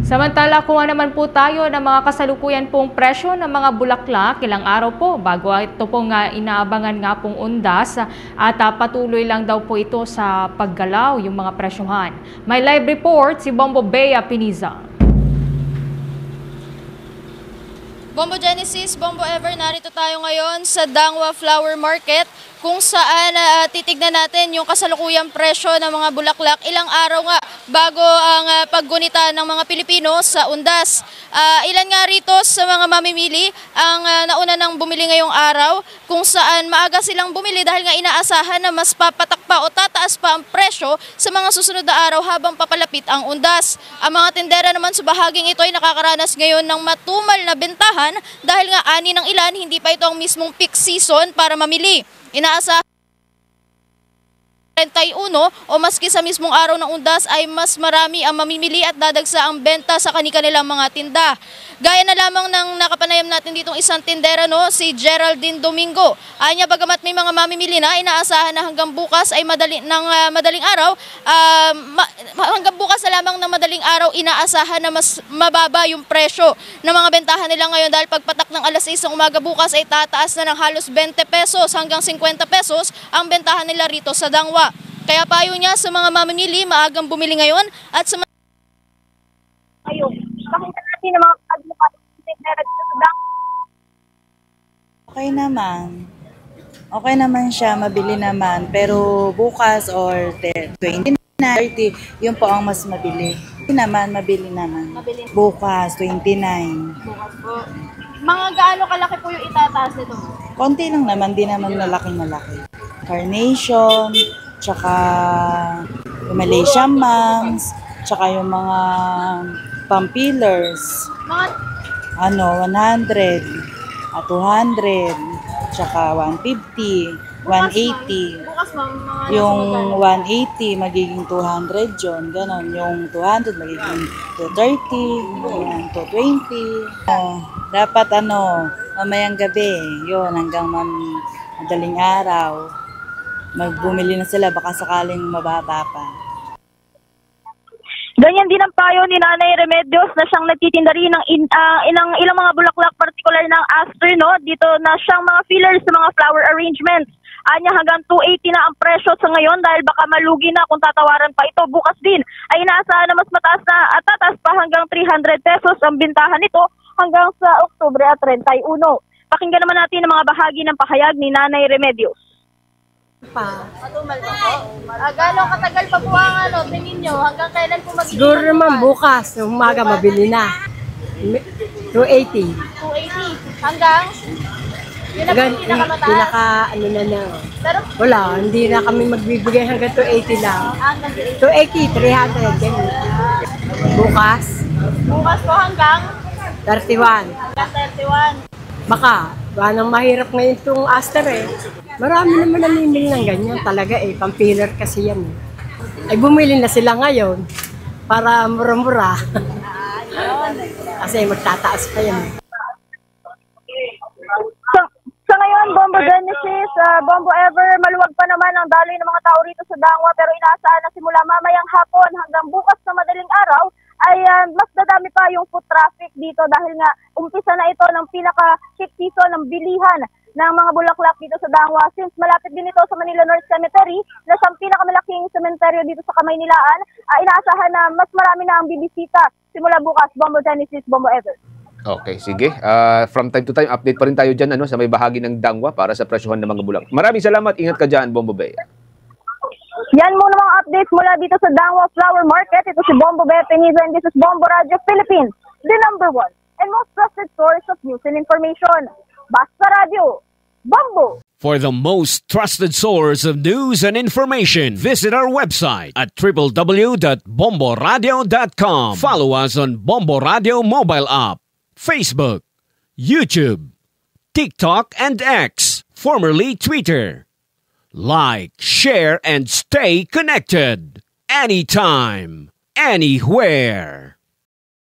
Samantala, kuha naman po tayo ng mga kasalukuyan pong presyo ng mga bulaklak ilang araw po bago ito pong inaabangan nga pong undas at patuloy lang daw po ito sa paggalaw yung mga presyohan. May live report si Bombo Bea Piniza. Bombo Genesis, Bombo Ever, narito tayo ngayon sa Dangwa Flower Market kung saan titignan natin yung kasalukuyang presyo ng mga bulaklak ilang araw nga bago ang paggunita ng mga Pilipino sa undas. Ilan nga rito sa mga mamimili ang nauna nang bumili ngayong araw kung saan maaga silang bumili dahil nga inaasahan na mas papatak pa o tataas pa ang presyo sa mga susunod na araw habang papalapit ang undas. Ang mga tindera naman sa bahaging ito ay nakakaranas ngayon ng matumal na bentahan dahil nga ani ng ilan hindi pa ito ang mismong peak season para mamili. Inaasahan 31 o maski sa mismong araw ng undas ay mas marami ang mamimili at dadagsa ang benta sa kanilang mga tinda. Gaya na lamang ng nakapanayam natin ditong isang tindera, si Geraldine Domingo. Anya bagamat may mga mamimili na, inaasahan na hanggang bukas ay madaling araw, hanggang bukas na lamang ng madaling araw, inaasahan na mas mababa yung presyo ng mga bentahan nila ngayon dahil pagpatak ng alas 6 ng umaga bukas ay tataas na ng halos 20 pesos hanggang 50 pesos ang bentahan nila rito sa Dangwa. Kaya payo niya sa mga mamimili, maagang bumili ngayon at sa ayun, pakita natin ang mga pagbukas ng tindera dito sa Dangwa. Okay naman siya, mabili naman. Pero bukas or 29, 30, yun po ang mas mabili. Mabili naman. Bukas, 29. Bukas po. Mga gaano kalaki po yung itataas nito? Konti lang naman, di naman malaki. Carnation, tsaka yung Malaysian Mums, tsaka yung mga pampillers. Mga 100, 200, tsaka 150, 180. bukas ma'am, mga Yung 180 magiging 200 yun, ganon. Yung 200 magiging 230, yung 220. Dapat mamayang gabi, yun, hanggang madaling araw. Magbumili na sila, baka sakaling mababa pa. ganyan din ang payo ni Nanay Remedios na siyang nagtitinda rin ng ilang mga bulaklak, particular ng aster, dito na siyang mga fillers sa mga flower arrangements. Anya hanggang 280 na ang presyo sa ngayon dahil baka malugi na kung tatawaran pa ito. Bukas din ay inaasahan na mas mataas na at tataas pa hanggang 300 pesos ang bintahan nito hanggang sa Oktubre 31. Pakinggan naman natin ang mga bahagi ng pahayag ni Nanay Remedios. matumal pa po. Gano'ng katagal pa po ang tingin nyo? Hanggang kailan po magiging? Siguro naman bukas, umaga mabili na. 280. 280. Hanggang? Yun na po yung pinakamataas. Pero, Wala, hindi na kami magbibigay hanggang 280 lang. hanggang 280. 280, 300, ganun. Bukas, Bukas po hanggang 31. 31. Baka, nang mahirap ngayon itong aster Marami naman namimili ng ganyan talaga pampiller kasi yan Ay bumili na sila ngayon para mura-mura. Kasi magtataas pa yan Sa ngayon, Bombo Genesis, Bombo Ever, maluwag pa naman ang daloy ng mga tao rito sa Dangwa pero inaasahan na simula mamayang hapon hanggang bukas na madaling araw ay mas dadami pa yung foot traffic dito dahil nga umpisa na ito ng pinaka-peak season ng bilihan ng mga bulaklak dito sa Dangwa since malapit din ito sa Manila North Cemetery na siyang pinakamalaking sementeryo dito sa Kamaynilaan. Inaasahan na mas marami na ang bibisita simula bukas. Bombo Genesis, Bombo Ever. Okay, sige. From time to time, update pa rin tayo dyan sa may bahagi ng Dangwa para sa presyohan ng mga bulak. Maraming salamat. Ingat ka dyan, Bombo Bea. Yan muna mga updates mula dito sa Dangwa Flower Market. Ito si Bombo Bea Piniza and this is Bombo Radio Philippines, the #1 and most trusted source of news and information. Basta Radio, Bombo! For the most trusted source of news and information, visit our website at www.bomboradio.com. Follow us on Bombo Radio mobile app, Facebook, YouTube, TikTok, and X, formerly Twitter. Like, share, and stay connected. Anytime, anywhere.